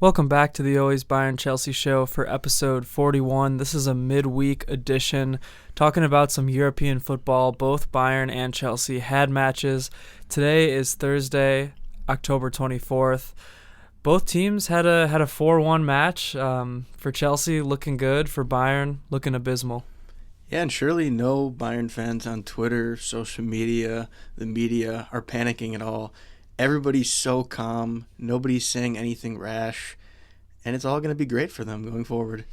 Welcome back to the Always Bayern Chelsea show for episode 41. This is a midweek edition talking about some European football. Both Bayern and Chelsea had matches. Today is Thursday, October 24th. Both teams had a 4-1 match. For Chelsea, looking good. For Bayern, looking abysmal. Yeah, and surely no Bayern fans on Twitter, social media, the media are panicking at all. Everybody's so calm. Nobody's saying anything rash. And it's all going to be great for them going forward.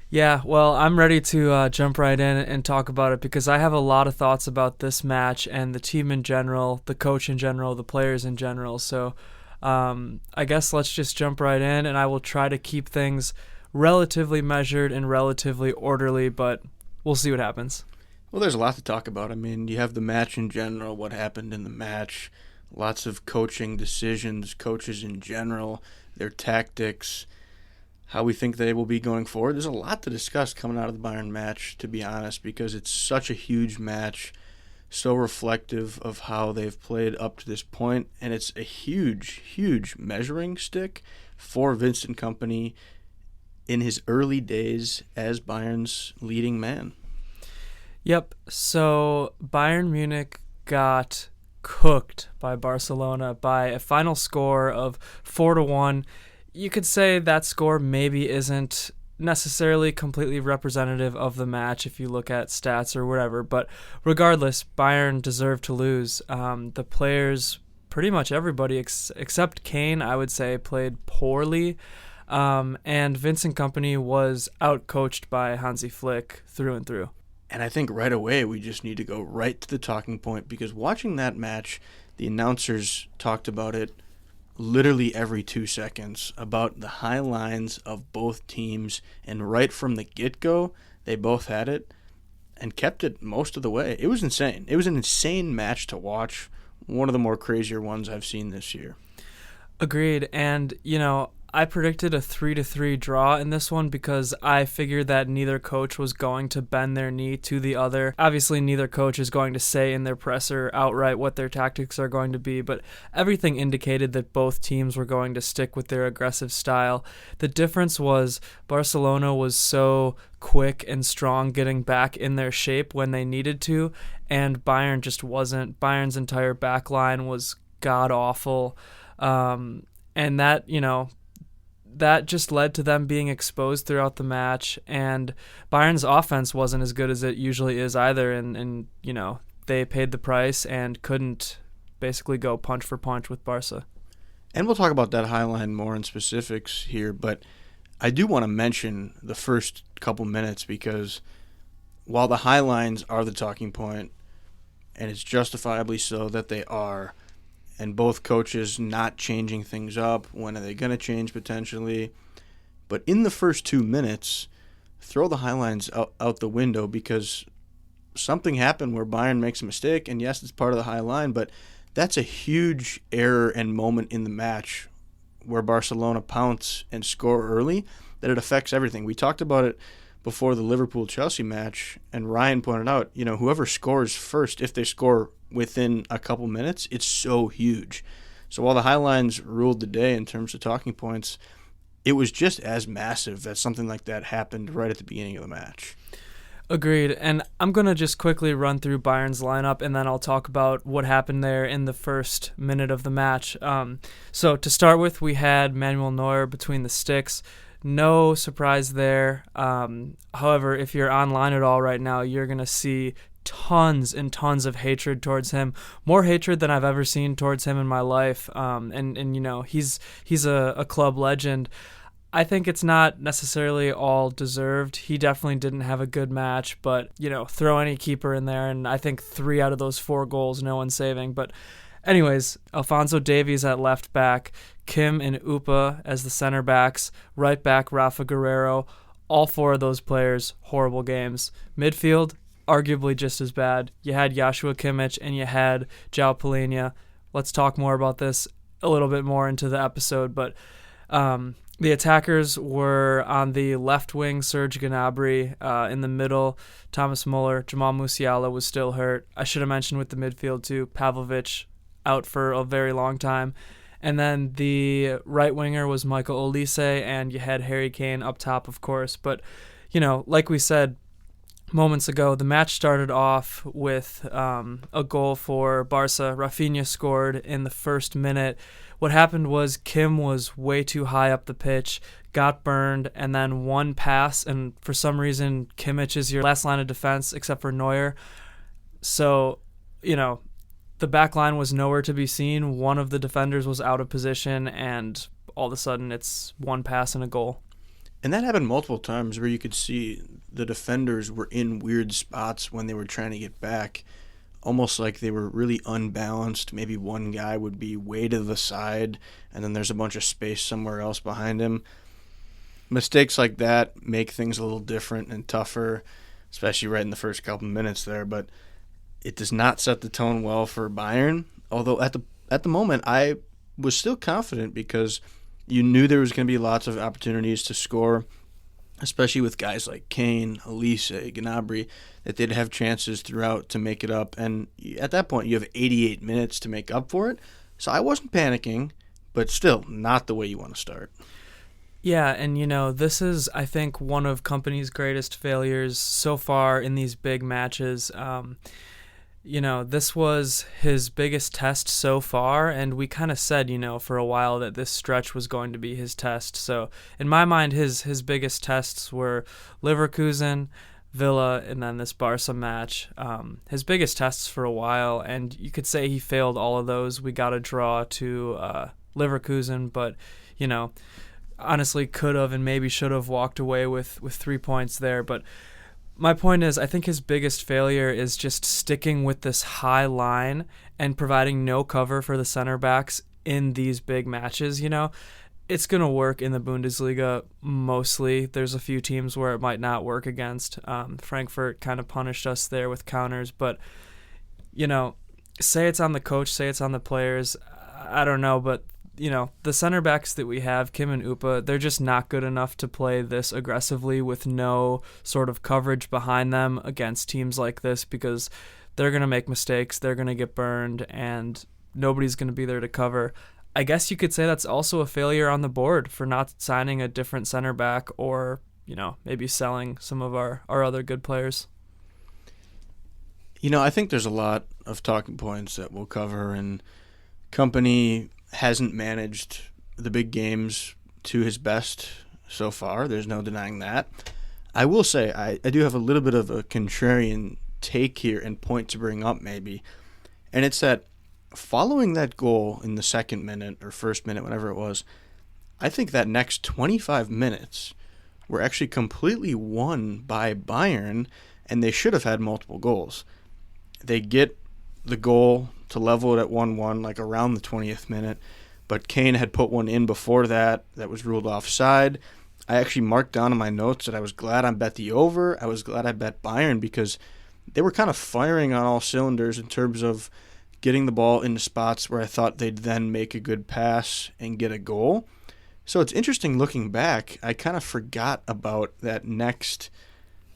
Yeah, well, I'm ready to jump right in and talk about it because I have a lot of thoughts about this match and the team in general, the coach in general, the players in general. So I guess let's just jump right in, and I will try to keep things relatively measured and relatively orderly, but we'll see what happens. Well, there's a lot to talk about. I mean, you have the match in general, what happened in the match, lots of coaching decisions, coaches in general, their tactics, how we think they will be going forward. There's a lot to discuss coming out of the Bayern match, to be honest, because it's such a huge match, so reflective of how they've played up to this point, and it's a huge, huge measuring stick for Vincent Kompany in his early days as Bayern's leading man. Yep, so Bayern Munich got cooked by Barcelona by a final score of 4-1. You could say that score maybe isn't necessarily completely representative of the match if you look at stats or whatever, but regardless, Bayern deserved to lose. The players, pretty much everybody except Kane, I would say, played poorly, and Vincent Kompany was outcoached by Hansi Flick through and through. And I think right away we just need to go right to the talking point, because watching that match, the announcers talked about it literally every 2 seconds, about the high lines of both teams, and right from the get-go, they both had it and kept it most of the way. It was insane. It was an insane match to watch, one of the more crazier ones I've seen this year. Agreed, and, I predicted a 3-3 draw in this one because I figured that neither coach was going to bend their knee to the other. Obviously, neither coach is going to say in their presser outright what their tactics are going to be, but everything indicated that both teams were going to stick with their aggressive style. The difference was Barcelona was so quick and strong getting back in their shape when they needed to, and Bayern just wasn't. Bayern's entire back line was god-awful, and that just led to them being exposed throughout the match, and Bayern's offense wasn't as good as it usually is either, and they paid the price and couldn't basically go punch for punch with Barca. And we'll talk about that high line more in specifics here, but I do want to mention the first couple minutes, because while the high lines are the talking point, and it's justifiably so that they are, and both coaches not changing things up. When are they going to change potentially? But in the first 2 minutes, throw the highlines out the window, because something happened where Bayern makes a mistake, and yes, it's part of the high line, but that's a huge error and moment in the match where Barcelona pounce and score early, that it affects everything. We talked about it before the Liverpool-Chelsea match, and Ryan pointed out, whoever scores first, if they score within a couple minutes, it's so huge. So while the highlines ruled the day in terms of talking points, it was just as massive that something like that happened right at the beginning of the match. Agreed, and I'm going to just quickly run through Bayern's lineup, and then I'll talk about what happened there in the first minute of the match. So to start with, we had Manuel Neuer between the sticks. No surprise there. However, if you're online at all right now, you're going to see tons and tons of hatred towards him. More hatred than I've ever seen towards him in my life. He's a club legend. I think it's not necessarily all deserved. He definitely didn't have a good match, but, throw any keeper in there, and I think 3 out of those 4 goals, no one's saving. But anyways, Alphonso Davies at left back, Kim and Upa as the center backs, right back Rafa Guerreiro. All 4 of those players, horrible games. Midfield, arguably just as bad. You had Joshua Kimmich and you had Joao Felix. Let's talk more about this a little bit more into the episode, but the attackers were on the left wing, Serge Gnabry, in the middle, Thomas Muller. Jamal Musiala was still hurt. I should have mentioned with the midfield too, Pavlovic out for a very long time. And then the right winger was Michael Olise, and you had Harry Kane up top, of course. But, like we said moments ago, the match started off with a goal for Barca. Raphinha scored in the first minute. What happened was Kim was way too high up the pitch, got burned, and then one pass, and for some reason Kimmich is your last line of defense except for Neuer. So, the back line was nowhere to be seen. One of the defenders was out of position, and all of a sudden it's one pass and a goal. And that happened multiple times where you could see the defenders were in weird spots when they were trying to get back, almost like they were really unbalanced. Maybe one guy would be way to the side, and then there's a bunch of space somewhere else behind him. Mistakes like that make things a little different and tougher, especially right in the first couple minutes there, but it does not set the tone well for Bayern. Although at the moment I was still confident because you knew there was going to be lots of opportunities to score, especially with guys like Kane, Olise, Gnabry, that they'd have chances throughout to make it up. And at that point, you have 88 minutes to make up for it. So I wasn't panicking, but still not the way you want to start. Yeah, and this is, I think, one of Kompany's greatest failures so far in these big matches. This was his biggest test so far, and we kind of said, for a while that this stretch was going to be his test. So in my mind, his biggest tests were Leverkusen, Villa, and then this Barca match. His biggest tests for a while, and you could say he failed all of those. We got a draw to Leverkusen, but, honestly could have and maybe should have walked away with 3 points there. But my point is, I think his biggest failure is just sticking with this high line and providing no cover for the center backs in these big matches. It's going to work in the Bundesliga mostly. There's a few teams where it might not work against. Frankfurt kind of punished us there with counters. But, say it's on the coach, say it's on the players. I don't know, but the center backs that we have, Kim and Upa, they're just not good enough to play this aggressively with no sort of coverage behind them against teams like this, because they're going to make mistakes, they're going to get burned, and nobody's going to be there to cover. I guess you could say that's also a failure on the board for not signing a different center back or, maybe selling some of our other good players. I think there's a lot of talking points that we'll cover, and Kompany hasn't managed the big games to his best so far. There's no denying that. I will say I do have a little bit of a contrarian take here and point to bring up maybe, and it's that following that goal in the second minute or first minute, whatever it was, I think that next 25 minutes were actually completely won by Bayern, and they should have had multiple goals. They get the goal to level it at 1-1, like around the 20th minute. But Kane had put one in before that was ruled offside. I actually marked down in my notes that I was glad I bet the over. I was glad I bet Bayern because they were kind of firing on all cylinders in terms of getting the ball into spots where I thought they'd then make a good pass and get a goal. So it's interesting looking back. I kind of forgot about that next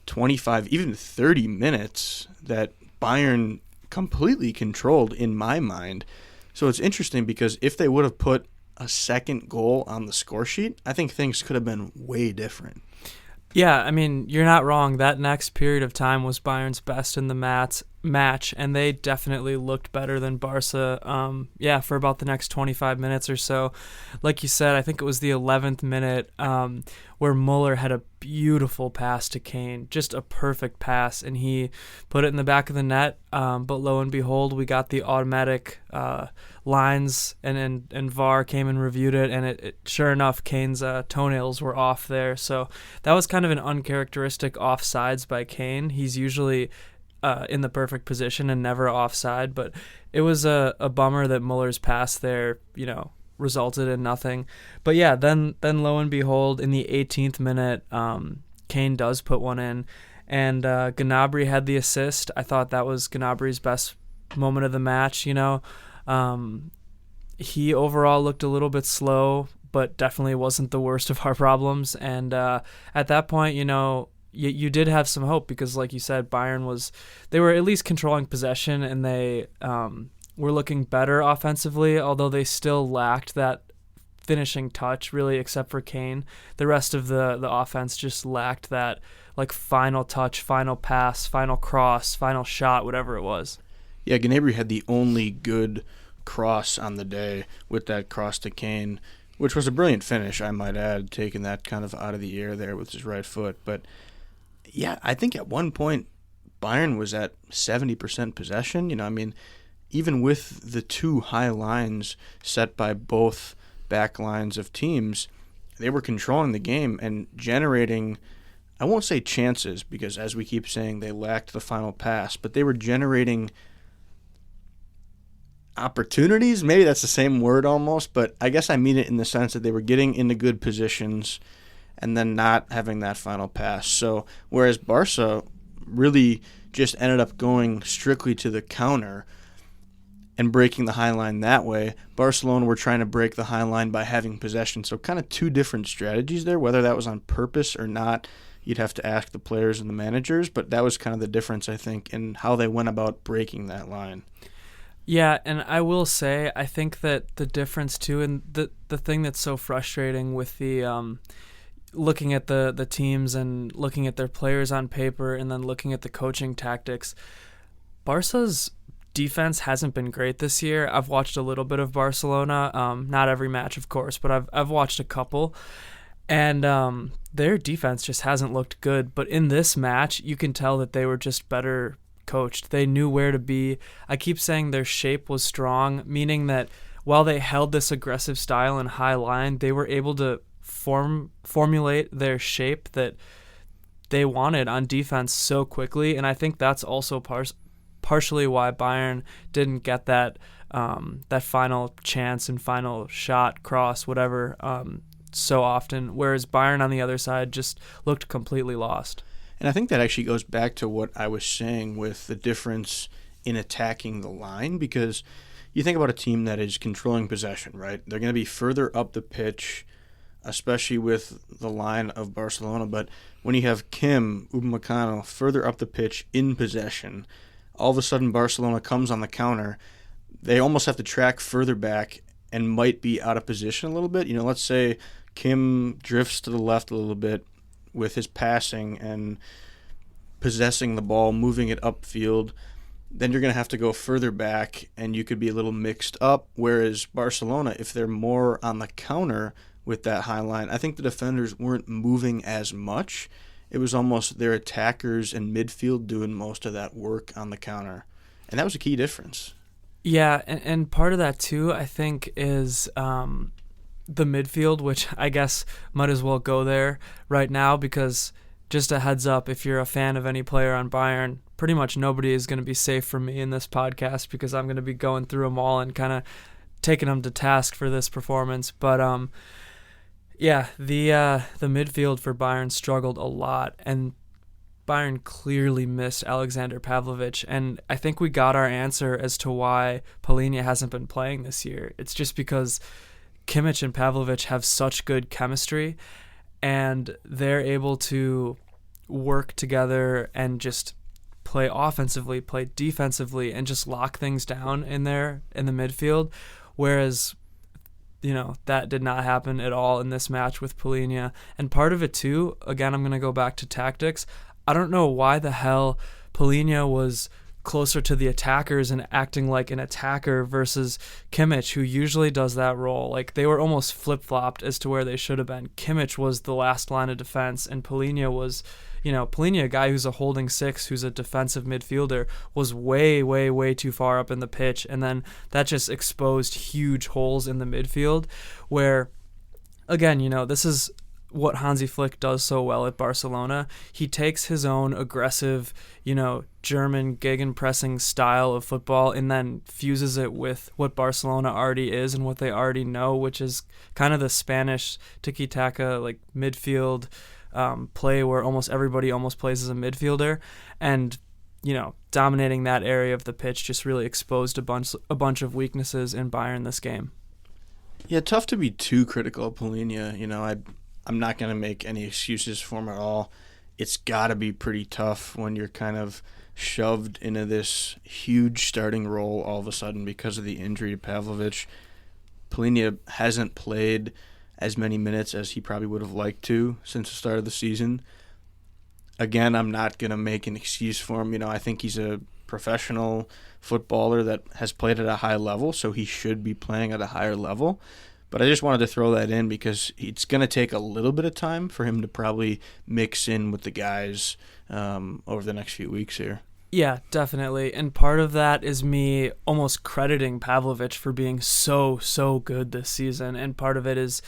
25, even 30 minutes that Bayern completely controlled in my mind. So it's interesting because if they would have put a second goal on the score sheet, I think things could have been way different. Yeah, I mean, you're not wrong. That next period of time was Bayern's best in the match, and they definitely looked better than Barca, for about the next 25 minutes or so. Like you said, I think it was the 11th minute where Muller had a beautiful pass to Kane, just a perfect pass, and he put it in the back of the net, but lo and behold, we got the automatic lines, and VAR came and reviewed it, and it sure enough, Kane's toenails were off there, so that was kind of an uncharacteristic offsides by Kane. He's usually in the perfect position and never offside, but it was a bummer that Muller's pass there, resulted in nothing. But yeah, then lo and behold, in the 18th minute, Kane does put one in, and Gnabry had the assist. I thought that was Gnabry's best moment of the match. He overall looked a little bit slow, but definitely wasn't the worst of our problems. And at that point, you did have some hope because, like you said, Bayern they were at least controlling possession, and they were looking better offensively, although they still lacked that finishing touch, really, except for Kane. The rest of the offense just lacked that like final touch, final pass, final cross, final shot, whatever it was. Yeah, Gnabry had the only good cross on the day with that cross to Kane, which was a brilliant finish, I might add, taking that kind of out of the air there with his right foot. But yeah, I think at one point Bayern was at 70% possession. Even with the two high lines set by both back lines of teams, they were controlling the game and generating, I won't say chances, because as we keep saying, they lacked the final pass, but they were generating opportunities. Maybe that's the same word almost, but I guess I mean it in the sense that they were getting into good positions and then not having that final pass. So whereas Barca really just ended up going strictly to the counter and breaking the high line that way, Barcelona were trying to break the high line by having possession. So kind of two different strategies there. Whether that was on purpose or not, you'd have to ask the players and the managers, but that was kind of the difference, I think, in how they went about breaking that line. Yeah, and I will say, I think that the difference too, and the thing that's so frustrating with the looking at the teams and looking at their players on paper and then looking at the coaching tactics, Barca's defense hasn't been great this year. I've watched a little bit of Barcelona, not every match, of course, but I've watched a couple, and their defense just hasn't looked good. But in this match, you can tell that they were just better coached. They knew where to be. I keep saying their shape was strong, meaning that while they held this aggressive style and high line, they were able to formulate their shape that they wanted on defense so quickly. And I think that's also partially why Bayern didn't get that final chance and final shot, cross, whatever, so often, whereas Bayern on the other side just looked completely lost. And I think that actually goes back to what I was saying with the difference in attacking the line, because you think about a team that is controlling possession, right? They're going to be further up the pitch, especially with the line of Barcelona. But when you have Kim, Upamecano further up the pitch in possession, all of a sudden Barcelona comes on the counter. They almost have to track further back and might be out of position a little bit. Let's say Kim drifts to the left a little bit with his passing and possessing the ball, moving it upfield. Then you're going to have to go further back, and you could be a little mixed up. Whereas Barcelona, if they're more on the counter with that high line, I think the defenders weren't moving as much. It was almost their attackers and midfield doing most of that work on the counter. And that was a key difference. Yeah, and part of that too, I think, is the midfield, which I guess might as well go there right now, because just a heads up, if you're a fan of any player on Bayern, pretty much nobody is going to be safe from me in this podcast, because I'm going to be going through them all and kind of taking them to task for this performance. But yeah, the midfield for Bayern struggled a lot, and Bayern clearly missed Alexander Pavlovic, and I think we got our answer as to why Palhinha hasn't been playing this year. It's just because Kimmich and Pavlovic have such good chemistry, and they're able to work together and just play offensively, play defensively, and just lock things down in the midfield, whereas that did not happen at all in this match with Palhinha. And part of it too, again, I'm going to go back to tactics. I don't know why the hell Palhinha was closer to the attackers and acting like an attacker versus Kimmich, who usually does that role. Like, they were almost flip-flopped as to where they should have been. Kimmich was the last line of defense, and Palhinha was, Palhinha, a guy who's a holding six, who's a defensive midfielder, was way, way, way too far up in the pitch, and then that just exposed huge holes in the midfield where, again, this is what Hansi Flick does so well at Barcelona. He takes his own aggressive, German gegenpressing style of football and then fuses it with what Barcelona already is and what they already know, which is kind of the Spanish tiki-taka, like midfield play where almost everybody almost plays as a midfielder. And, dominating that area of the pitch just really exposed a bunch of weaknesses in Bayern this game. Yeah, tough to be too critical of Palhinha. I'm not going to make any excuses for him at all. It's got to be pretty tough when you're kind of shoved into this huge starting role all of a sudden because of the injury to Pavlovic. Polina hasn't played as many minutes as he probably would have liked to since the start of the season. Again, I'm not going to make an excuse for him. I think he's a professional footballer that has played at a high level, so he should be playing at a higher level. But I just wanted to throw that in because it's going to take a little bit of time for him to probably mix in with the guys over the next few weeks here. Yeah, definitely. And part of that is me almost crediting Pavlovic for being so good this season. And part of it is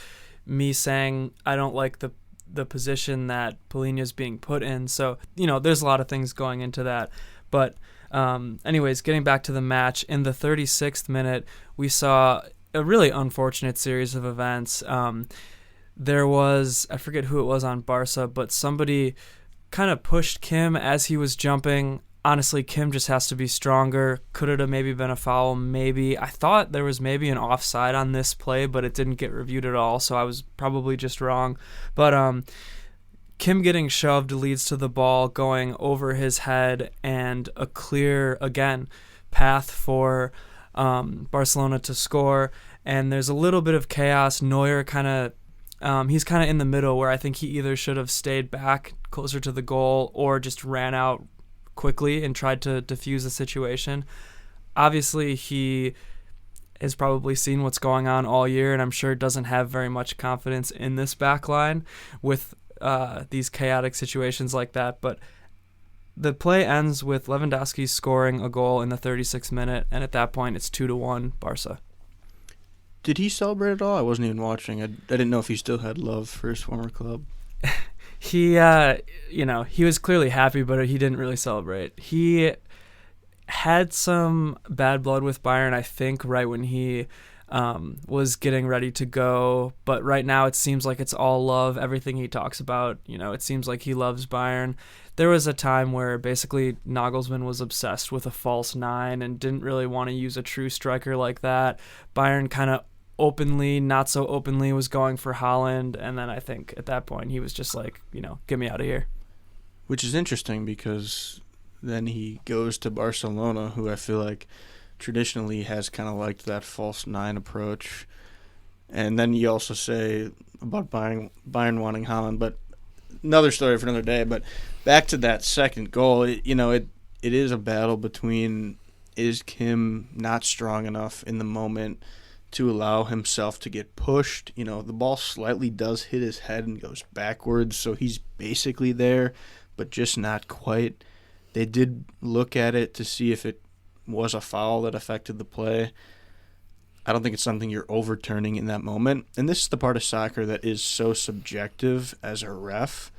me saying I don't like the position that Polina's being put in. So, there's a lot of things going into that. But anyways, getting back to the match, in the 36th minute, we saw a really unfortunate series of events. There was, I forget who it was on Barca, but somebody kind of pushed Kim as he was jumping. Honestly, Kim just has to be stronger. Could it have maybe been a foul? Maybe. I thought there was maybe an offside on this play, but it didn't get reviewed at all, so I was probably just wrong. But Kim getting shoved leads to the ball going over his head and a clear, again, path for Barcelona to score. And there's a little bit of chaos. Neuer he's kind of in the middle where I think he either should have stayed back closer to the goal or just ran out quickly and tried to defuse the situation. Obviously, he has probably seen what's going on all year, and I'm sure doesn't have very much confidence in this back line with these chaotic situations like that. But the play ends with Lewandowski scoring a goal in the 36th minute, and at that point, it's 2-1 Barca. Did he celebrate at all? I wasn't even watching. I didn't know if he still had love for his former club. He, he was clearly happy, but he didn't really celebrate. He had some bad blood with Bayern, I think, right when he was getting ready to go. But right now it seems like it's all love. Everything he talks about, it seems like he loves Bayern. There was a time where basically Nagelsmann was obsessed with a false nine and didn't really want to use a true striker like that. Bayern kind of openly, not so openly, was going for Haaland, and then I think at that point he was just like, get me out of here. Which is interesting because then he goes to Barcelona, who I feel like traditionally has kind of liked that false nine approach. And then you also say about Bayern wanting Haaland, but another story for another day. But back to that second goal, it is a battle between, is Kim not strong enough in the moment to allow himself to get pushed? The ball slightly does hit his head and goes backwards, so he's basically there, but just not quite. They did look at it to see if it was a foul that affected the play. I don't think it's something you're overturning in that moment. And this is the part of soccer that is so subjective as a ref.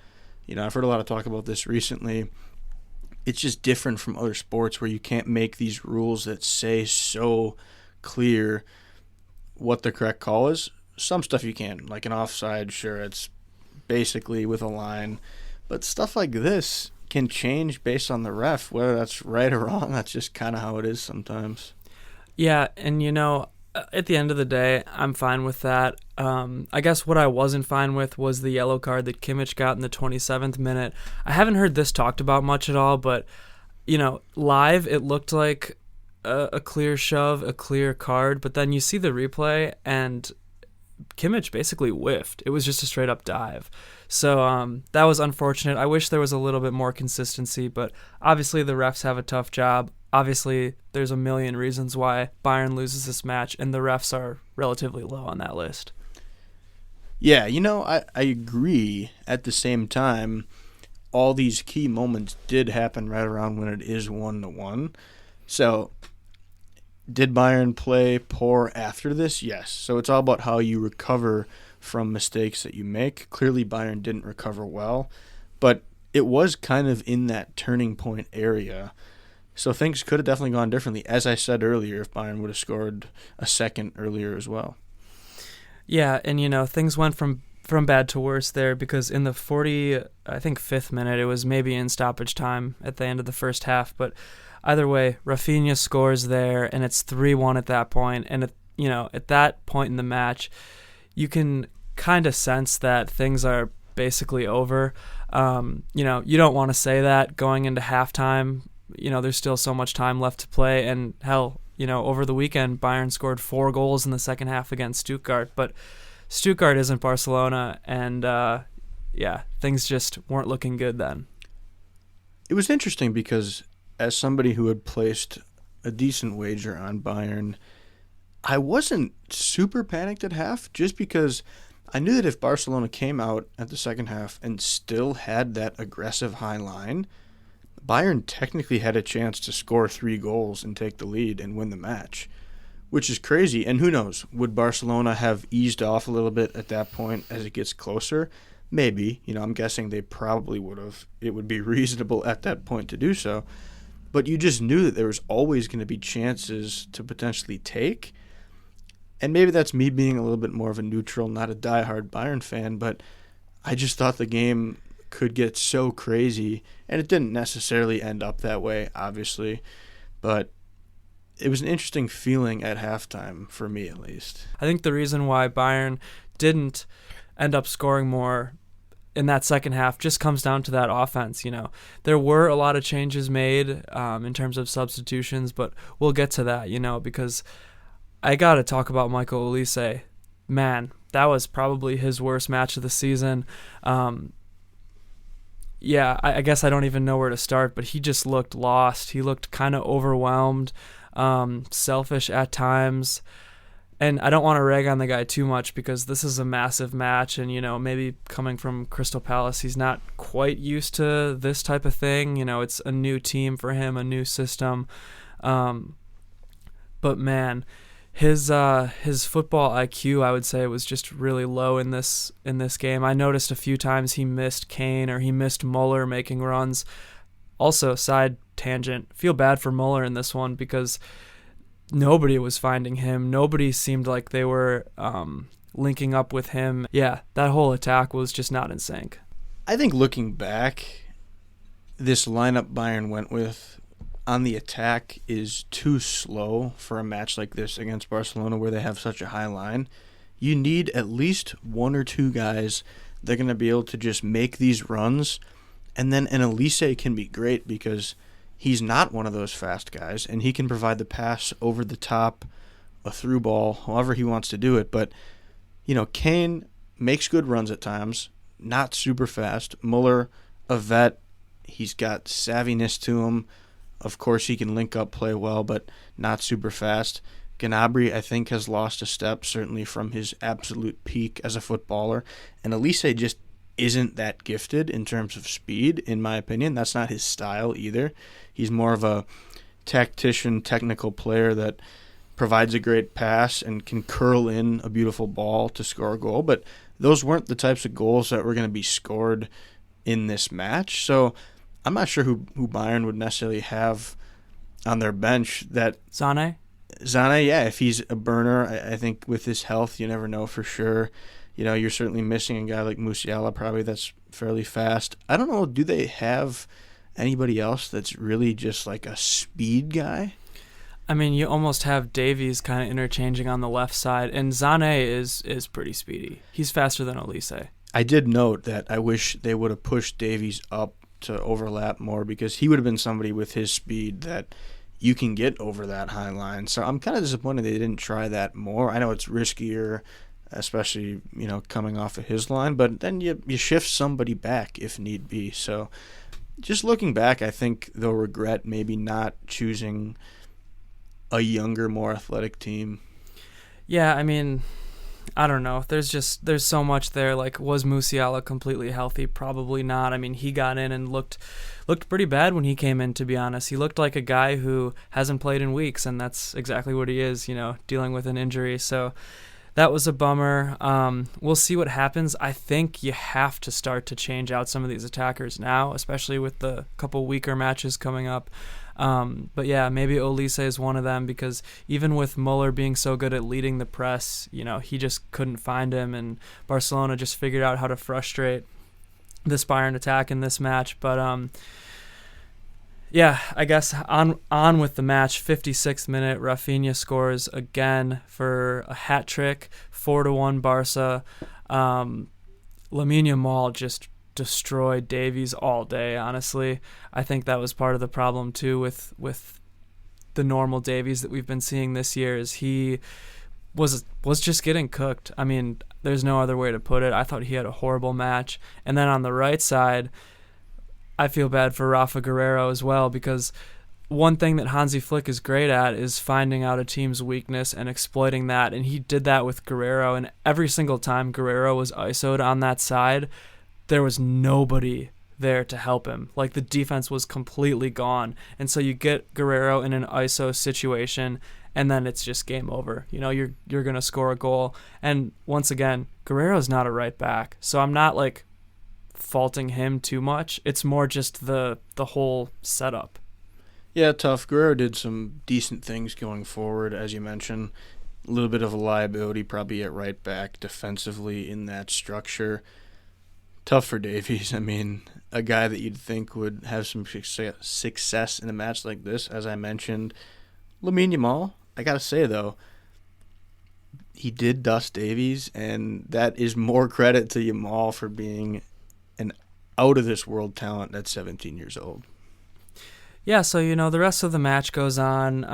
I've heard a lot of talk about this recently. It's just different from other sports where you can't make these rules that say so clear what the correct call is. Some stuff you can, like an offside, sure, it's basically with a line. But stuff like this can change based on the ref, whether that's right or wrong. That's just kind of how it is sometimes. Yeah, and at the end of the day, I'm fine with that. I guess what I wasn't fine with was the yellow card that Kimmich got in the 27th minute. I haven't heard this talked about much at all, but, live it looked like a clear shove, a clear card, but then you see the replay and Kimmich basically whiffed. It was just a straight up dive. So that was unfortunate. I wish there was a little bit more consistency, but obviously the refs have a tough job. Obviously there's a million reasons why Bayern loses this match, and the refs are relatively low on that list. Yeah, I agree. At the same time, all these key moments did happen right around when it is 1-1. So did Bayern play poor after this? Yes. So it's all about how you recover from mistakes that you make. Clearly Bayern didn't recover well, but it was kind of in that turning point area. So things could have definitely gone differently, as I said earlier, if Bayern would have scored a second earlier as well. Yeah, and things went from bad to worse there, because in the 5th minute, it was maybe in stoppage time at the end of the first half, but either way, Raphinha scores there, and it's 3-1 at that point. And at that point in the match, you can kind of sense that things are basically over. You don't want to say that going into halftime. there's still so much time left to play. And hell, over the weekend, Bayern scored 4 goals in the second half against Stuttgart. But Stuttgart isn't Barcelona, and things just weren't looking good then. It was interesting because as somebody who had placed a decent wager on Bayern, I wasn't super panicked at half, just because I knew that if Barcelona came out at the second half and still had that aggressive high line, Bayern technically had a chance to score 3 goals and take the lead and win the match, which is crazy. And who knows, would Barcelona have eased off a little bit at that point as it gets closer? Maybe. I'm guessing they probably would have. It would be reasonable at that point to do so. But you just knew that there was always going to be chances to potentially take. And maybe that's me being a little bit more of a neutral, not a diehard Bayern fan, but I just thought the game could get so crazy, and it didn't necessarily end up that way, obviously, but it was an interesting feeling at halftime, for me at least. I think the reason why Bayern didn't end up scoring more in that second half just comes down to that offense. There were a lot of changes made in terms of substitutions, but we'll get to that, because I got to talk about Mykhaylo Olise. Man, that was probably his worst match of the season. I guess I don't even know where to start, but he just looked lost. He looked kind of overwhelmed, selfish at times. And I don't want to rag on the guy too much because this is a massive match, and, maybe coming from Crystal Palace, he's not quite used to this type of thing. It's a new team for him, a new system. But, man, his football IQ, I would say, was just really low in this game. I noticed a few times he missed Kane or he missed Muller making runs. Also, side tangent, feel bad for Muller in this one because nobody was finding him. Nobody seemed like they were linking up with him. Yeah, that whole attack was just not in sync. I think looking back, this lineup Bayern went with on the attack is too slow for a match like this against Barcelona where they have such a high line. You need at least 1 or 2 guys that are going to be able to just make these runs, and then an Olise can be great because he's not one of those fast guys, and he can provide the pass over the top, a through ball, however he wants to do it. But, Kane makes good runs at times, not super fast. Muller, a vet, he's got savviness to him. Of course, he can link up, play well, but not super fast. Gnabry, I think, has lost a step, certainly from his absolute peak as a footballer. And Olise just isn't that gifted in terms of speed, in my opinion. That's not his style either. He's more of a tactician, technical player that provides a great pass and can curl in a beautiful ball to score a goal. But those weren't the types of goals that were going to be scored in this match. So I'm not sure who Bayern would necessarily have on their bench. That Sané, yeah, if he's a burner, I think with his health, you never know for sure. You're certainly missing a guy like Musiala, probably, that's fairly fast. I don't know, do they have anybody else that's really just like a speed guy? I mean, you almost have Davies kind of interchanging on the left side, and Sané is pretty speedy. He's faster than Olise. I did note that I wish they would have pushed Davies up to overlap more because he would have been somebody with his speed that you can get over that high line. So I'm kind of disappointed they didn't try that more. I know it's riskier, especially, coming off of his line, but then you shift somebody back if need be. So just looking back, I think they'll regret maybe not choosing a younger, more athletic team. Yeah, I mean, I don't know. There's so much there. Like, was Musiala completely healthy? Probably not. I mean, he got in and looked pretty bad when he came in, to be honest. He looked like a guy who hasn't played in weeks, and that's exactly what he is, dealing with an injury. So that was a bummer. We'll see what happens. I think you have to start to change out some of these attackers now, especially with the couple weaker matches coming up. But yeah, maybe Olise is one of them because even with Muller being so good at leading the press, he just couldn't find him, and Barcelona just figured out how to frustrate this Bayern attack in this match. But yeah, I guess on with the match. 56th minute, Raphinha scores again for a hat trick, 4-1 Barca. Lamine Yamal just destroyed Davies all day, honestly. I think that was part of the problem, too, with the normal Davies that we've been seeing this year, is he was just getting cooked. I mean, there's no other way to put it. I thought he had a horrible match. And then on the right side, I feel bad for Rafa Guerreiro as well, because one thing that Hansi Flick is great at is finding out a team's weakness and exploiting that, and he did that with Guerreiro, and every single time Guerreiro was ISO'd on that side, there was nobody there to help him. Like, the defense was completely gone, and so you get Guerreiro in an ISO situation, and then it's just game over. You know, you're going to score a goal, and once again, Guerreiro's not a right back, so I'm not, like, faulting him too much. It's more just the whole setup. Yeah, tough. Guerreiro did some decent things going forward, as you mentioned. A little bit of a liability probably at right back defensively in that structure. Tough for Davies. I mean, a guy that you'd think would have some success in a match like this, as I mentioned. Lamine Yamal, I got to say, though, he did dust Davies, and that is more credit to Yamal for being an out-of-this-world talent at 17 years old. Yeah, so, you know, the rest of the match goes on.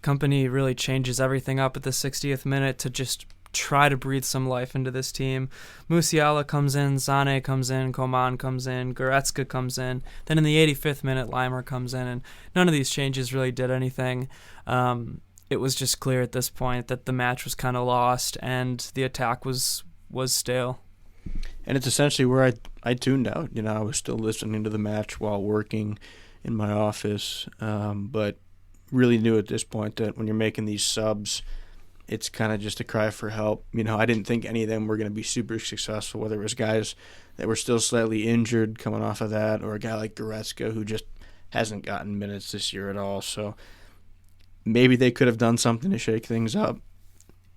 Kompany really changes everything up at the 60th minute to just try to breathe some life into this team. Musiala comes in, Sané comes in, Coman comes in, Goretzka comes in. Then in the 85th minute, Leimer comes in, and none of these changes really did anything. It was just clear at this point that the match was kind of lost and the attack was stale. And it's essentially where I tuned out. You know, I was still listening to the match while working in my office, but really knew at this point that when you're making these subs, it's kind of just a cry for help. You know, I didn't think any of them were going to be super successful, whether it was guys that were still slightly injured coming off of that, or a guy like Goretzka who just hasn't gotten minutes this year at all. So maybe they could have done something to shake things up.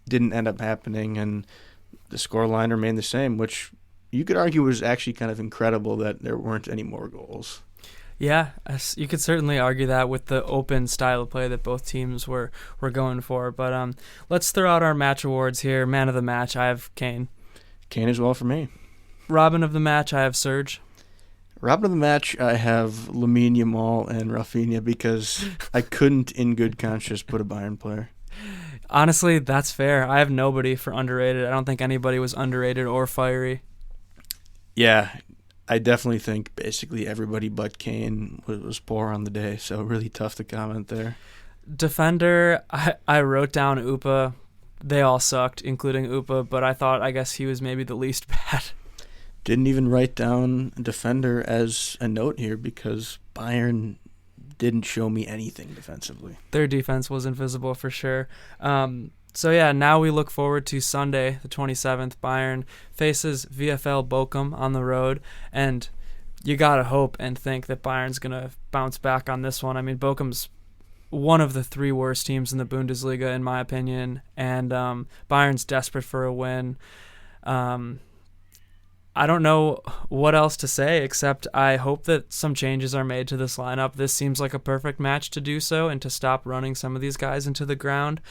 Didn't end up happening, and the scoreline remained the same, which you could argue was actually kind of incredible that there weren't any more goals. Yeah, you could certainly argue that with the open style of play that both teams were going for. But let's throw out our match awards here. Man of the match, I have Kane. Kane as well for me. Robin of the match, I have Serge. Robin of the match, I have Lamine Yamal and Raphinha because I couldn't in good conscience put a Bayern player. Honestly, that's fair. I have nobody for underrated. I don't think anybody was underrated or fiery. Yeah, I definitely think basically everybody but Kane was poor on the day, so really tough to comment there. Defender, I wrote down Upa. They all sucked, including Upa, but I guess he was maybe the least bad. Didn't even write down defender as a note here because Bayern didn't show me anything defensively. Their defense was invisible for sure. So yeah, now we look forward to Sunday, the 27th. Bayern faces VfL Bochum on the road, and you gotta hope and think that Bayern's gonna bounce back on this one. I mean, Bochum's one of the three worst teams in the Bundesliga, in my opinion, and Bayern's desperate for a win. I don't know what else to say except I hope that some changes are made to this lineup. This seems like a perfect match to do so and to stop running some of these guys into the ground.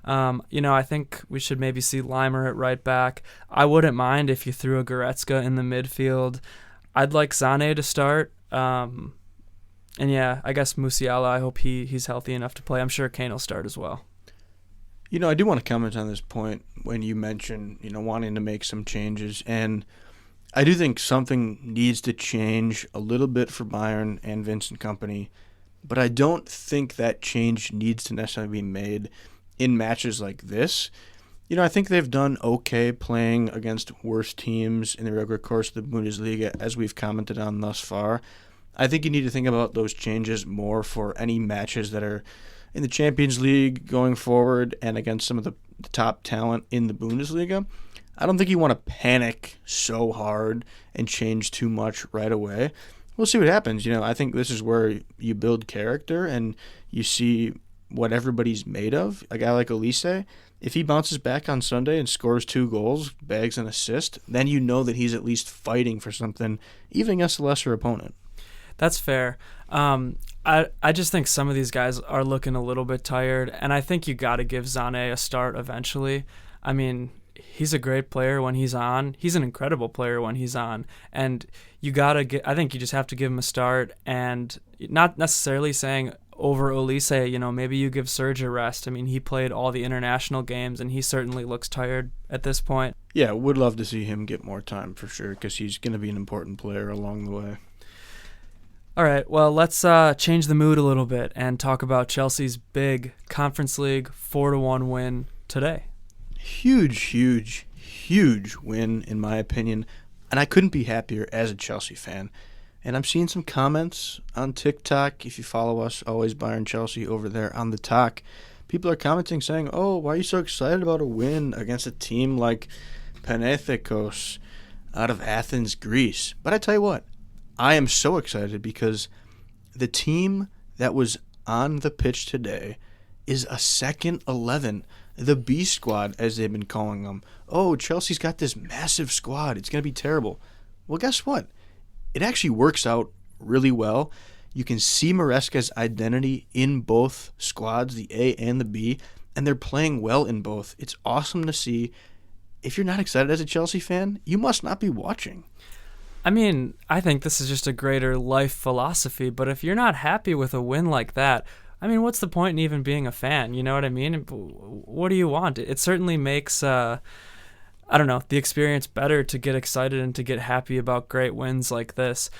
I think we should maybe see Leimer at right back. I wouldn't mind if you threw a Goretzka in the midfield. I'd like Sané to start. And yeah, I guess Musiala, I hope he's healthy enough to play. I'm sure Kane will start as well. You know, I do want to comment on this point when you mention, wanting to make some changes. And I do think something needs to change a little bit for Bayern and Vincent Kompany, but I don't think that change needs to necessarily be made in matches like this. I think they've done okay playing against worse teams in the regular course of the Bundesliga, as we've commented on thus far. I think you need to think about those changes more for any matches that are in the Champions League going forward and against some of the top talent in the Bundesliga. I don't think you want to panic so hard and change too much right away. We'll see what happens. I think this is where you build character and you see what everybody's made of. A guy like Elise, if he bounces back on Sunday and scores 2 goals, bags an assist, then you know that he's at least fighting for something, even against a lesser opponent. That's fair. I just think some of these guys are looking a little bit tired, and I think you got to give Sané a start eventually. I mean, he's a great player when he's on. He's an incredible player when he's on. And I think you just have to give him a start, and not necessarily saying over Olise, maybe you give Serge a rest. I mean, he played all the international games, and he certainly looks tired at this point. Yeah, would love to see him get more time for sure, because he's going to be an important player along the way. All right, well, let's change the mood a little bit and talk about Chelsea's big Conference League 4-1 win today. Huge win, in my opinion, and I couldn't be happier as a Chelsea fan. And I'm seeing some comments on TikTok. If you follow us, Always Bayern Chelsea, over there on the talk, people are commenting saying, oh, why are you so excited about a win against a team like Panathinaikos out of Athens, Greece? But I tell you what, I am so excited because the team that was on the pitch today is a second 11, the B squad, as they've been calling them. Oh, Chelsea's got this massive squad. It's going to be terrible. Well, guess what? It actually works out really well. You can see Maresca's identity in both squads, the A and the B, and they're playing well in both. It's awesome to see. If you're not excited as a Chelsea fan, you must not be watching. I mean, I think this is just a greater life philosophy, but if you're not happy with a win like that, I mean, what's the point in even being a fan? You know what I mean? What do you want? It certainly makes, the experience better to get excited and to get happy about great wins like this.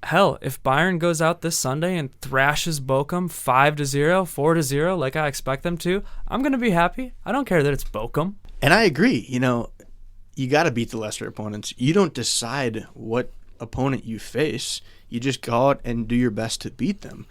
Hell, if Bayern goes out this Sunday and thrashes Bochum 5-0, 4-0, like I expect them to, I'm going to be happy. I don't care that it's Bochum. And I agree. You got to beat the lesser opponents. You don't decide what opponent you face. You just go out and do your best to beat them.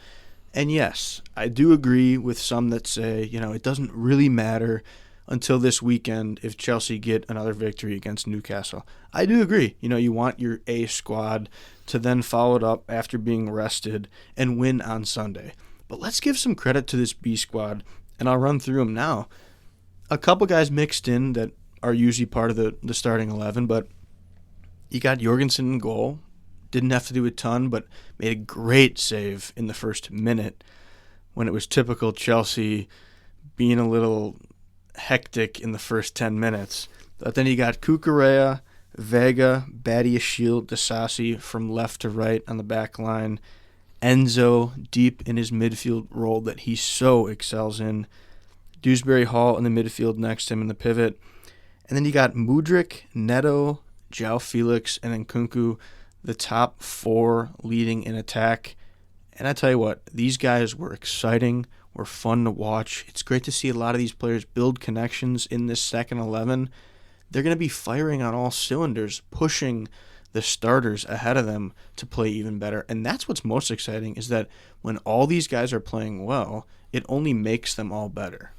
And yes, I do agree with some that say, it doesn't really matter until this weekend if Chelsea get another victory against Newcastle. I do agree. You want your A squad to then follow it up after being rested and win on Sunday. But let's give some credit to this B squad, and I'll run through them now. A couple guys mixed in that are usually part of the starting 11, but you got Jorgensen in goal. Didn't have to do a ton, but made a great save in the first minute when it was typical Chelsea being a little hectic in the first 10 minutes. But then you got Cucurella, Vega, Badiashile, Disasi from left to right on the back line. Enzo deep in his midfield role that he so excels in. Dewsbury Hall in the midfield next to him in the pivot. And then you got Mudryk, Neto, Joao Felix, and Nkunku, the top four leading in attack. And I tell you what, these guys were exciting, were fun to watch. It's great to see a lot of these players build connections in this second 11. They're going to be firing on all cylinders, pushing the starters ahead of them to play even better. And that's what's most exciting, is that when all these guys are playing well, it only makes them all better.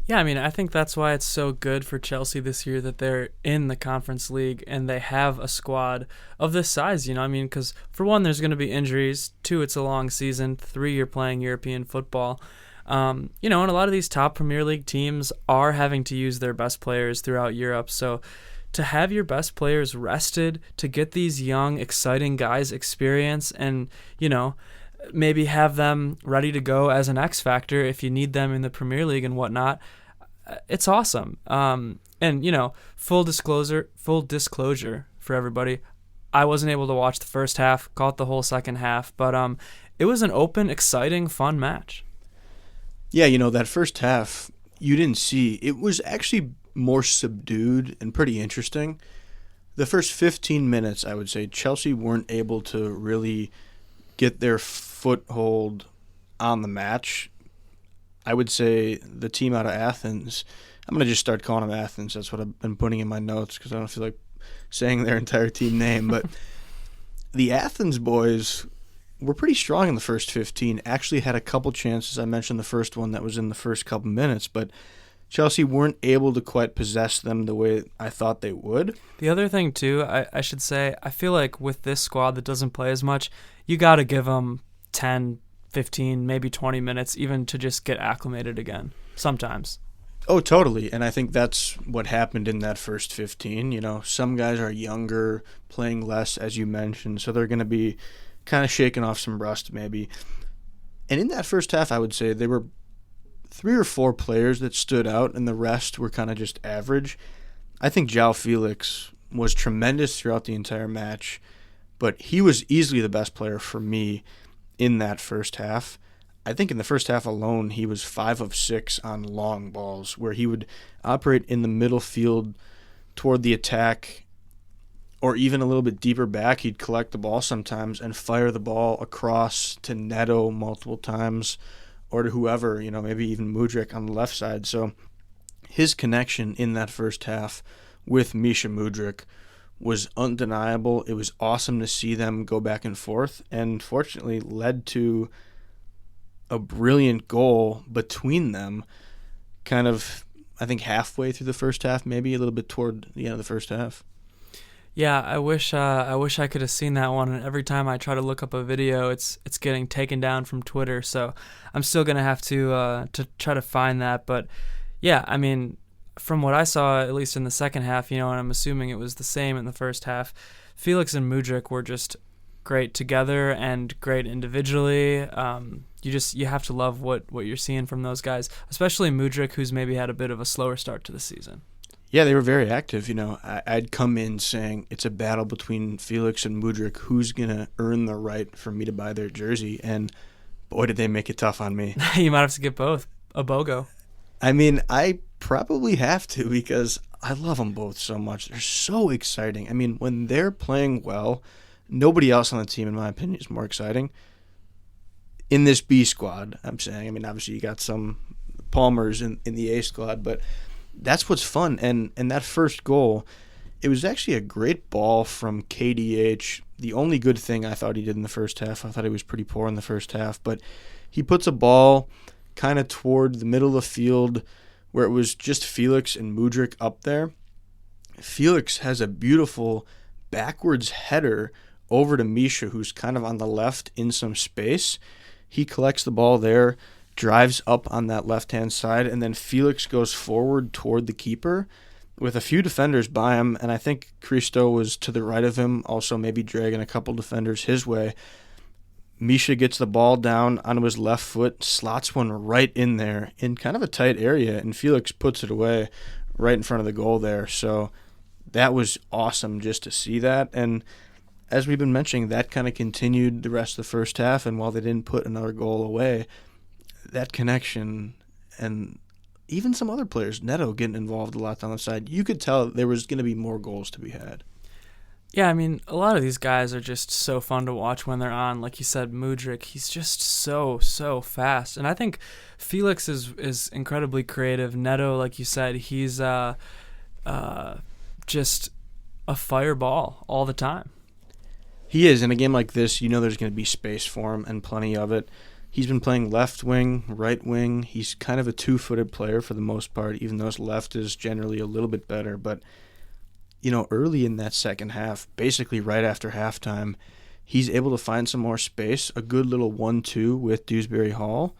Yeah, I mean, I think that's why it's so good for Chelsea this year that they're in the Conference League and they have a squad of this size, because for one, there's going to be injuries. Two, it's a long season. Three, you're playing European football. And a lot of these top Premier League teams are having to use their best players throughout Europe. So to have your best players rested, to get these young, exciting guys experience and, maybe have them ready to go as an X factor if you need them in the Premier League and whatnot. It's awesome. And full disclosure for everybody, I wasn't able to watch the first half, caught the whole second half, but it was an open, exciting, fun match. Yeah, that first half you didn't see. It was actually more subdued and pretty interesting. The first 15 minutes, I would say, Chelsea weren't able to really get their foothold on the match. I would say the team out of Athens, I'm going to just start calling them Athens. That's what I've been putting in my notes because I don't feel like saying their entire team name. But the Athens boys were pretty strong in the first 15. Actually had a couple chances. I mentioned the first one that was in the first couple minutes, but Chelsea weren't able to quite possess them the way I thought they would. The other thing, too, I should say, I feel like with this squad that doesn't play as much, you got to give them 10, 15, maybe 20 minutes even to just get acclimated again sometimes. Oh, totally. And I think that's what happened in that first 15. Some guys are younger, playing less, as you mentioned, so they're going to be kind of shaking off some rust maybe. And in that first half, I would say there were 3 or 4 players that stood out, and the rest were kind of just average. I think Joao Felix was tremendous throughout the entire match, but he was easily the best player for me in that first half. I think in the first half alone, he was 5 of 6 on long balls, where he would operate in the middle field toward the attack, or even a little bit deeper back. He'd collect the ball sometimes and fire the ball across to Neto multiple times, or to whoever, maybe even Mudryk on the left side. So his connection in that first half with Misha Mudryk was undeniable. It was awesome to see them go back and forth, and fortunately led to a brilliant goal between them, kind of, I think, halfway through the first half, maybe a little bit toward the end of the first half. Yeah, I wish I could have seen that one. And every time I try to look up a video, it's getting taken down from Twitter. So I'm still gonna have to try to find that. But yeah, I mean, from what I saw, at least in the second half, and I'm assuming it was the same in the first half, Felix and Mudryk were just great together and great individually. You have to love what you're seeing from those guys, especially Mudryk, who's maybe had a bit of a slower start to the season. Yeah, they were very active. I'd come in saying it's a battle between Felix and Mudryk. Who's going to earn the right for me to buy their jersey? And boy, did they make it tough on me. You might have to get both. A BOGO. I mean, I probably have to, because I love them both so much. They're so exciting. I mean, when they're playing well, nobody else on the team, in my opinion, is more exciting. In this B squad, I'm saying. I mean, obviously you got some Palmers in the A squad, but that's what's fun. And that first goal, it was actually a great ball from KDH. The only good thing I thought he did in the first half, I thought he was pretty poor in the first half, but he puts a ball kind of toward the middle of the field where it was just Felix and Mudryk up there. Felix has a beautiful backwards header over to Misha, who's kind of on the left in some space. He collects the ball there, drives up on that left-hand side, and then Felix goes forward toward the keeper with a few defenders by him, and I think Christo was to the right of him, also maybe dragging a couple defenders his way. Misha gets the ball down onto his left foot, slots one right in there in kind of a tight area, and Felix puts it away right in front of the goal there. So that was awesome just to see that, and as we've been mentioning, that kind of continued the rest of the first half, and while they didn't put another goal away, that connection, and even some other players, Neto getting involved a lot down the side, you could tell there was going to be more goals to be had. Yeah, I mean, a lot of these guys are just so fun to watch when they're on. Like you said, Mudryk, he's just so fast. And I think Felix is incredibly creative. Neto, like you said, he's just a fireball all the time. He is. In a game like this, there's going to be space for him, and plenty of it. He's been playing left wing, right wing. He's kind of a two-footed player for the most part, even though his left is generally a little bit better. But, early in that second half, basically right after halftime, he's able to find some more space, a good little 1-2 with Dewsbury Hall,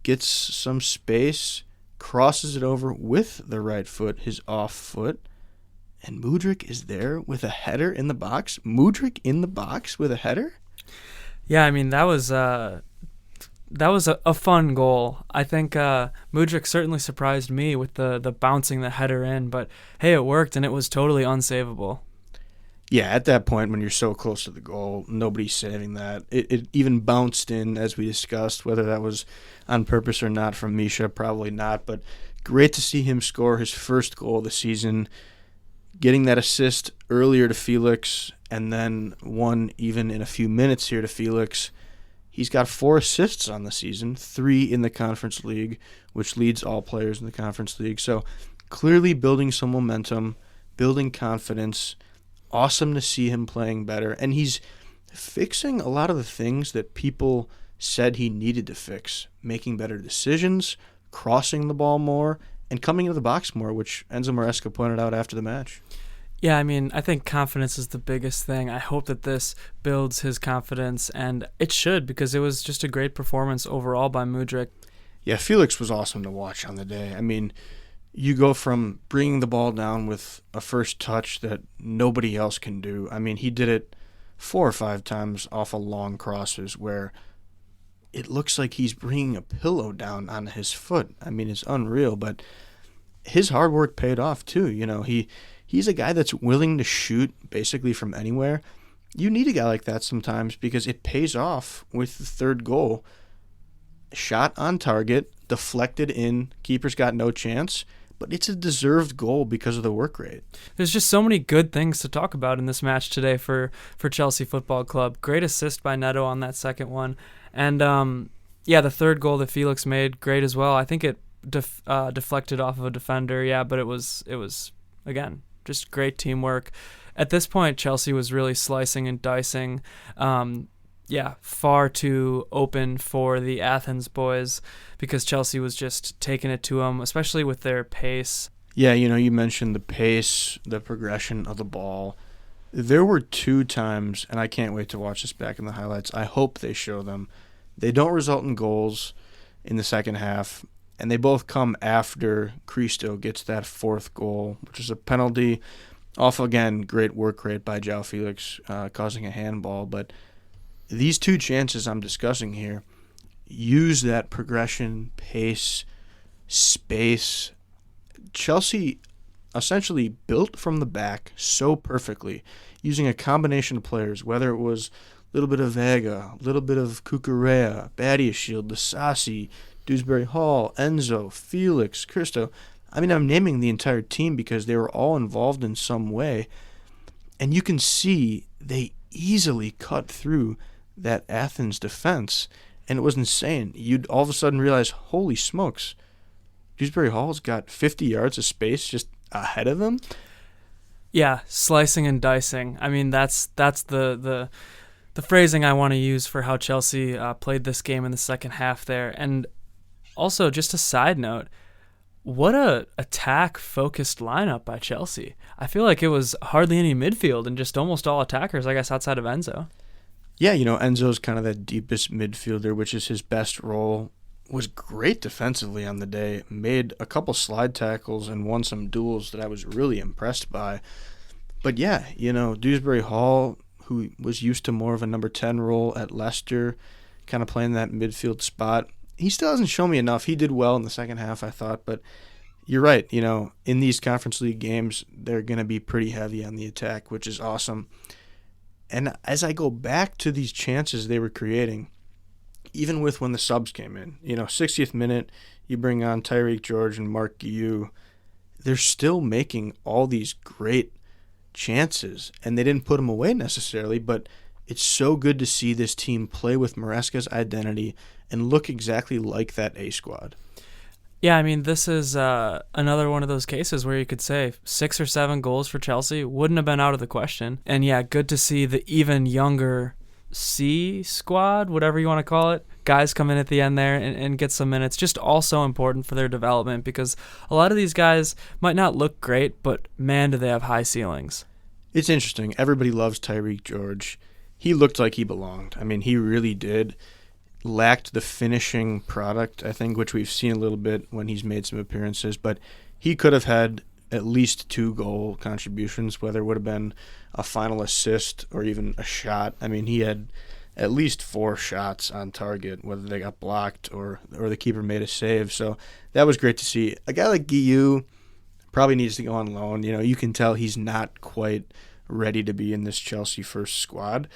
gets some space, crosses it over with the right foot, his off foot, and Mudryk is there with a header in the box. Mudryk in the box with a header? Yeah, I mean, that was a fun goal. I think Mudryk certainly surprised me with the bouncing the header in, but hey, it worked, and it was totally unsavable. Yeah, at that point when you're so close to the goal, nobody's saving that. It even bounced in, as we discussed, whether that was on purpose or not from Misha, probably not, but great to see him score his first goal of the season, getting that assist earlier to Felix, and then one even in a few minutes here to Felix. He's got 4 assists on the season, 3 in the Conference League, which leads all players in the Conference League. So clearly building some momentum, building confidence. Awesome to see him playing better. And he's fixing a lot of the things that people said he needed to fix, making better decisions, crossing the ball more, and coming into the box more, which Enzo Maresca pointed out after the match. Yeah, I mean, I think confidence is the biggest thing. I hope that this builds his confidence, and it should, because it was just a great performance overall by Mudryk. Yeah, Felix was awesome to watch on the day. I mean, you go from bringing the ball down with a first touch that nobody else can do. I mean, he did it 4 or 5 times off of long crosses where it looks like he's bringing a pillow down on his foot. I mean, it's unreal, but his hard work paid off too. he's a guy that's willing to shoot basically from anywhere. You need a guy like that sometimes because it pays off with the third goal. Shot on target, deflected in, keeper's got no chance, but it's a deserved goal because of the work rate. There's just so many good things to talk about in this match today for Chelsea Football Club. Great assist by Neto on that second one. And, the third goal that Felix made, great as well. I think it deflected off of a defender, but it was again, just great teamwork. At this point, Chelsea was really slicing and dicing. Far too open for the Athens boys because Chelsea was just taking it to them, especially with their pace. Yeah, you mentioned the pace, the progression of the ball. There were 2 times, and I can't wait to watch this back in the highlights. I hope they show them. They don't result in goals in the second half, and they both come after Cristo gets that 4th goal, which is a penalty off, again, great work rate by Joao Felix, causing a handball, but these 2 chances I'm discussing here use that progression, pace, space. Chelsea essentially built from the back so perfectly, using a combination of players, whether it was a little bit of Vega, a little bit of Cucurella, Badiashile, Disasi, Dewsbury Hall, Enzo, Felix, Cristo. I mean, I'm naming the entire team because they were all involved in some way. And you can see they easily cut through that Athens defense, and it was insane. You'd all of a sudden realize, holy smokes, Dewsbury Hall's got 50 yards of space just ahead of him. Yeah, slicing and dicing. I mean, that's the phrasing I want to use for how Chelsea played this game in the second half there. And also, just a side note, what a attack-focused lineup by Chelsea. I feel like it was hardly any midfield and just almost all attackers, I guess, outside of Enzo. Yeah, Enzo's kind of that deepest midfielder, which is his best role. Was great defensively on the day. Made a couple slide tackles and won some duels that I was really impressed by. But yeah, Dewsbury Hall, who was used to more of a number 10 role at Leicester, kind of playing that midfield spot. He still hasn't shown me enough. He did well in the second half, I thought. But you're right. In these Conference League games, they're going to be pretty heavy on the attack, which is awesome. And as I go back to these chances they were creating, even with when the subs came in, 60th minute, you bring on Tyreek George and Marc Guiu, they're still making all these great chances. And they didn't put them away necessarily, but it's so good to see this team play with Maresca's identity and look exactly like that A squad. Yeah, I mean, this is another one of those cases where you could say 6 or 7 goals for Chelsea wouldn't have been out of the question. And yeah, good to see the even younger C squad, whatever you want to call it, guys come in at the end there and get some minutes. Just also important for their development because a lot of these guys might not look great, but man, do they have high ceilings. It's interesting. Everybody loves Tyreek George. He looked like he belonged. I mean, he really did. Lacked the finishing product, I think, which we've seen a little bit when he's made some appearances, but he could have had at least 2 goal contributions, whether it would have been a final assist or even a shot. I mean, he had at least 4 shots on target, whether they got blocked or the keeper made a save. So that was great to see. A guy like Guiu probably needs to go on loan. You can tell he's not quite ready to be in this Chelsea first squad.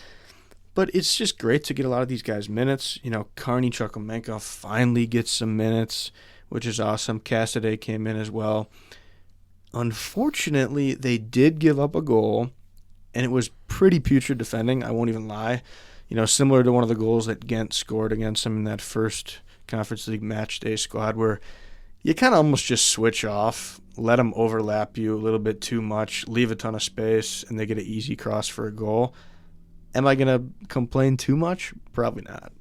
But it's just great to get a lot of these guys minutes. Carney Chukwuemeka finally gets some minutes, which is awesome. Casado came in as well. Unfortunately, they did give up a goal, and it was pretty putrid defending, I won't even lie. Similar to one of the goals that Ghent scored against them in that first Conference League match day squad, where you kind of almost just switch off, let them overlap you a little bit too much, leave a ton of space, and they get an easy cross for a goal. Am I going to complain too much? Probably not.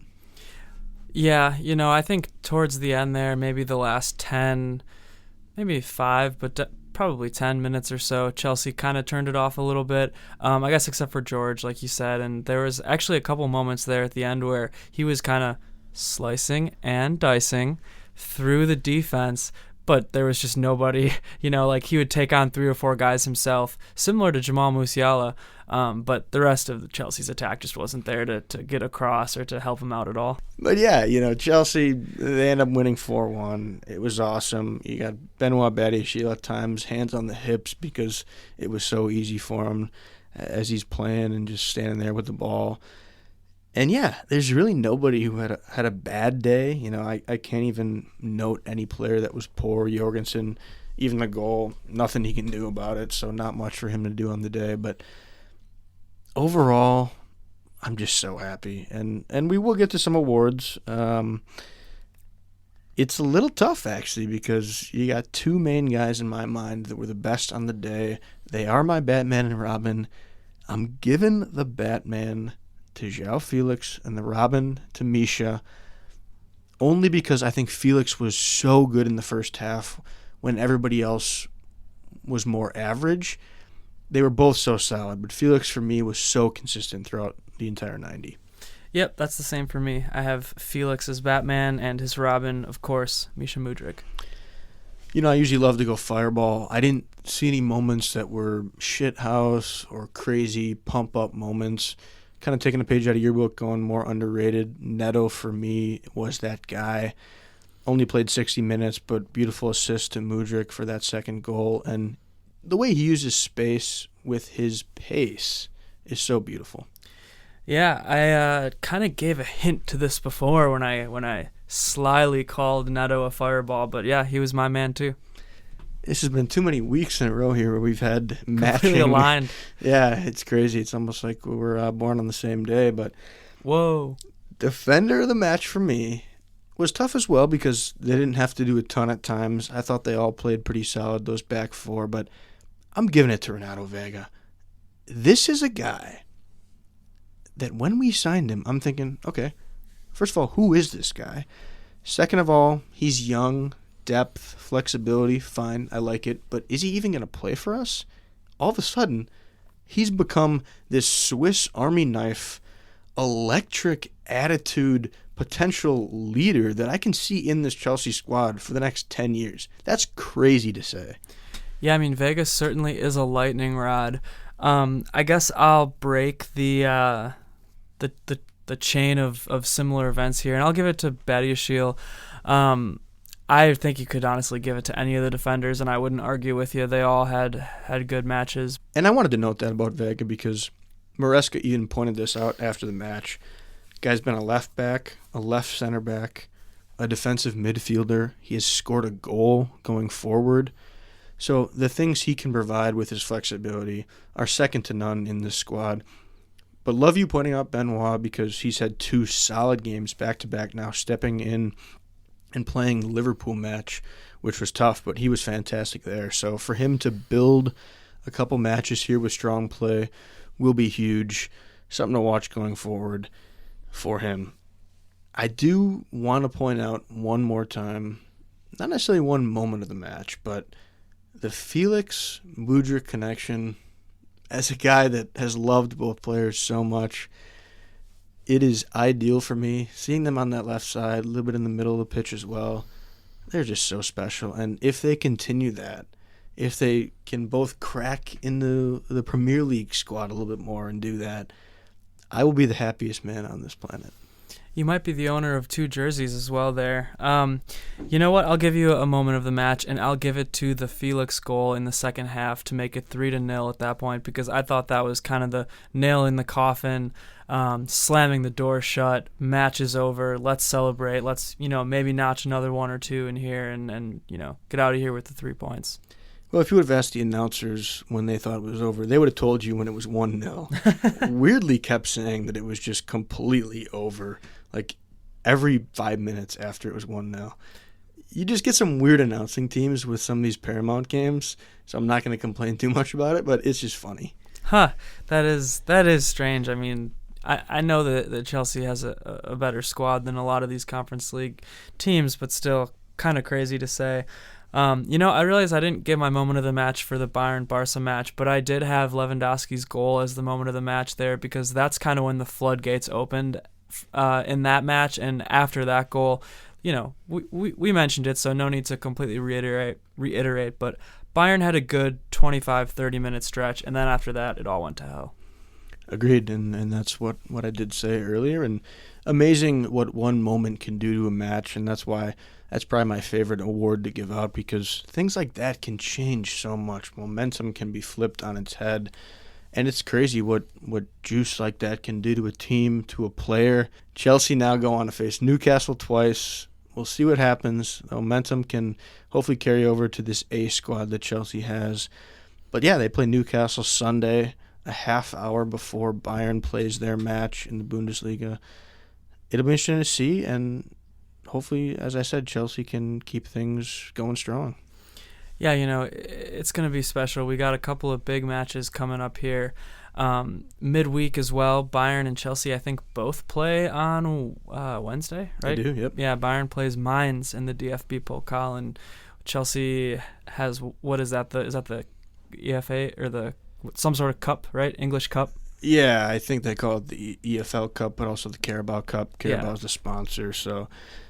Yeah, I think towards the end there, maybe the last 10, maybe 5, but probably 10 minutes or so, Chelsea kind of turned it off a little bit, I guess except for George, like you said. And there was actually a couple moments there at the end where he was kind of slicing and dicing through the defense, but there was just nobody, like he would take on 3 or 4 guys himself, similar to Jamal Musiala, but the rest of the Chelsea's attack just wasn't there to get across or to help him out at all. But yeah, Chelsea, they end up winning 4-1. It was awesome. You got Benoit Badiashile at times, hands on the hips because it was so easy for him as he's playing and just standing there with the ball. And yeah, there's really nobody who had a bad day. I can't even note any player that was poor. Jorgensen, even the goal, nothing he can do about it, so not much for him to do on the day. But overall, I'm just so happy. And we will get to some awards. It's a little tough, actually, because you got 2 main guys in my mind that were the best on the day. They are my Batman and Robin. I'm giving the Batman to Joao Felix and the Robin to Misha, only because I think Felix was so good in the first half when everybody else was more average. They were both so solid, but Felix for me was so consistent throughout the entire 90. Yep, that's the same for me. I have Felix as Batman and his Robin, of course, Misha Mudryk. I usually love to go fireball. I didn't see any moments that were shithouse or crazy pump-up moments. Kind of taking a page out of your book, going more underrated. Neto, for me, was that guy. Only played 60 minutes, but beautiful assist to Mudryk for that second goal. And the way he uses space with his pace is so beautiful. Yeah, I kind of gave a hint to this before when I slyly called Neto a fireball, but yeah, he was my man too. This has been too many weeks in a row here where we've had matching. Completely aligned. Yeah, it's crazy. It's almost like we were born on the same day. But whoa, defender of the match for me was tough as well because they didn't have to do a ton at times. I thought they all played pretty solid, those back 4, but I'm giving it to Renato Vega. This is a guy that when we signed him, I'm thinking, okay, first of all, who is this guy? Second of all, he's young. Depth, flexibility, fine, I like it. But is he even going to play for us? All of a sudden, he's become this Swiss Army knife, electric attitude, potential leader that I can see in this Chelsea squad for the next 10 years. That's crazy to say. Yeah, I mean, Vegas certainly is a lightning rod. I guess I'll break the chain of similar events here, and I'll give it to Badiashile. I think you could honestly give it to any of the defenders, and I wouldn't argue with you. They all had good matches. And I wanted to note that about Vega because Maresca even pointed this out after the match. Guy's been a left back, a left center back, a defensive midfielder. He has scored a goal going forward. So the things he can provide with his flexibility are second to none in this squad. But love you pointing out Benoit because he's had 2 solid games back-to-back now, stepping in and playing the Liverpool match, which was tough, but he was fantastic there. So for him to build a couple matches here with strong play will be huge. Something to watch going forward for him. I do want to point out one more time, not necessarily one moment of the match, but the Felix-Mudryk connection. As a guy that has loved both players so much, it is ideal for me. Seeing them on that left side, a little bit in the middle of the pitch as well, they're just so special. And if they continue that, if they can both crack into the Premier League squad a little bit more and do that, I will be the happiest man on this planet. You might be the owner of 2 jerseys as well there. You know what? I'll give you a moment of the match, and I'll give it to the Felix goal in the second half to make it 3-0 at that point, because I thought that was kind of the nail in the coffin, slamming the door shut, match is over, let's celebrate, let's maybe notch another 1 or 2 in here and get out of here with the 3 points. Well, if you would have asked the announcers when they thought it was over, they would have told you when it was 1-0. Weirdly kept saying that it was just completely over, like every 5 minutes after it was 1-0. You just get some weird announcing teams with some of these Paramount games, so I'm not going to complain too much about it, but it's just funny. Huh, that is strange. I mean, I know that Chelsea has a better squad than a lot of these Conference League teams, but still kind of crazy to say. I realized I didn't give my moment of the match for the Bayern-Barca match, but I did have Lewandowski's goal as the moment of the match there because that's kind of when the floodgates opened in that match. And after that goal, we mentioned it, so no need to completely reiterate, but Bayern had a good 25, 30-minute stretch, and then after that, it all went to hell. Agreed, and that's what I did say earlier, and amazing what one moment can do to a match, and that's why that's probably my favorite award to give out, because things like that can change so much. Momentum can be flipped on its head, and it's crazy what juice like that can do to a team, to a player. Chelsea now go on to face Newcastle twice. We'll see what happens. The momentum can hopefully carry over to this A squad that Chelsea has. But yeah, they play Newcastle Sunday, a half hour before Bayern plays their match in the Bundesliga. It'll be interesting to see, and hopefully, as I said, Chelsea can keep things going strong. Yeah, it's going to be special. We got a couple of big matches coming up here. Midweek as well. Bayern and Chelsea, I think, both play on Wednesday, right? They do, yep. Yeah, Bayern plays Mainz in the DFB Pokal, and Chelsea has, what is that? Is that the EFA or some sort of cup, right? English cup? Yeah, I think they call it the EFL Cup, but also the Carabao Cup. Carabao is the sponsor. So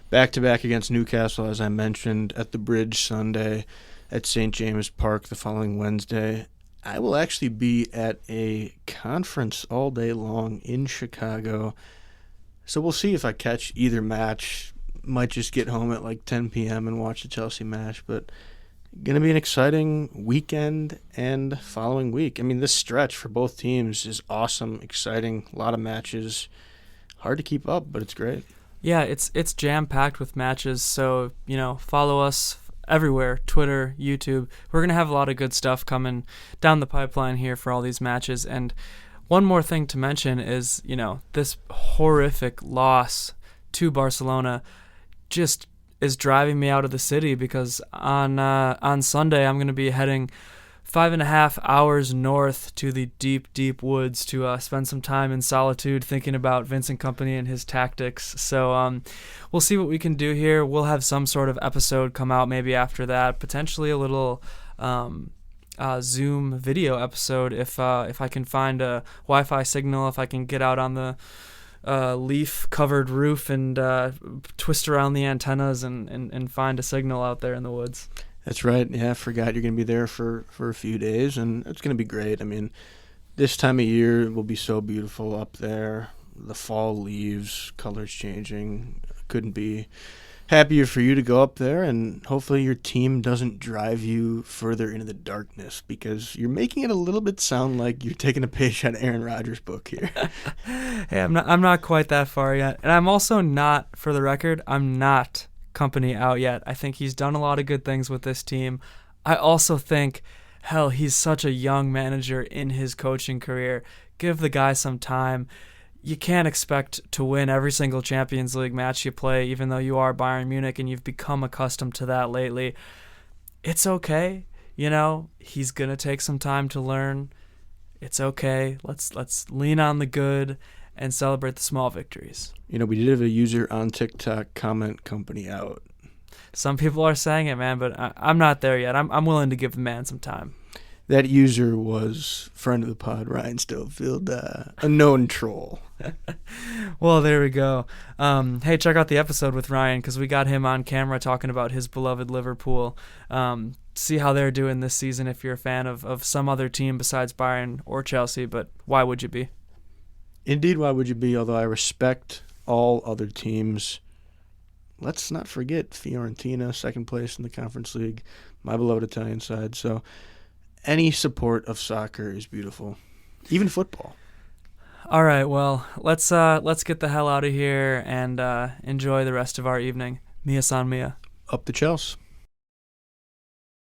back-to-back against Newcastle, as I mentioned, at the Bridge Sunday, at St. James Park the following Wednesday. I will actually be at a conference all day long in Chicago. So we'll see if I catch either match. Might just get home at like 10 p.m. and watch the Chelsea match, but going to be an exciting weekend and following week. I mean, this stretch for both teams is awesome, exciting, a lot of matches. Hard to keep up, but it's great. Yeah, it's jam-packed with matches, so, follow us everywhere, Twitter, YouTube. We're going to have a lot of good stuff coming down the pipeline here for all these matches. And one more thing to mention is, this horrific loss to Barcelona just is driving me out of the city, because on Sunday I'm going to be heading 5.5 hours north to the deep, deep woods to spend some time in solitude thinking about Vincent Kompany and his tactics. So we'll see what we can do here. We'll have some sort of episode come out maybe after that, potentially a little Zoom video episode if I can find a Wi-Fi signal, if I can get out on the leaf-covered roof and twist around the antennas and find a signal out there in the woods. That's right. Yeah, I forgot you're going to be there for a few days, and it's going to be great. I mean, this time of year will be so beautiful up there. The fall leaves, colors changing. Couldn't be happier for you to go up there, and hopefully your team doesn't drive you further into the darkness, because you're making it a little bit sound like you're taking a page out of Aaron Rodgers' book here. Hey, I'm not quite that far yet, and I'm also not, for the record, I'm not Kompany out yet. I think he's done a lot of good things with this team. I also think, hell, he's such a young manager in his coaching career. Give the guy some time. You can't expect to win every single Champions League match you play, even though you are Bayern Munich and you've become accustomed to that lately. It's okay. He's going to take some time to learn. It's okay. Let's lean on the good and celebrate the small victories. We did have a user on TikTok comment Kompany out. Some people are saying it, man, but I'm not there yet. I'm willing to give the man some time. That user was friend of the pod, Ryan Stofield, a known troll. Well, there we go. Hey, check out the episode with Ryan, because we got him on camera talking about his beloved Liverpool. See how they're doing this season if you're a fan of some other team besides Bayern or Chelsea, but why would you be? Indeed, why would you be? Although I respect all other teams. Let's not forget Fiorentina, second place in the Conference League, my beloved Italian side. So any support of soccer is beautiful, even football. All right, well, let's get the hell out of here and enjoy the rest of our evening. Mia san mia. Up the Chelsea.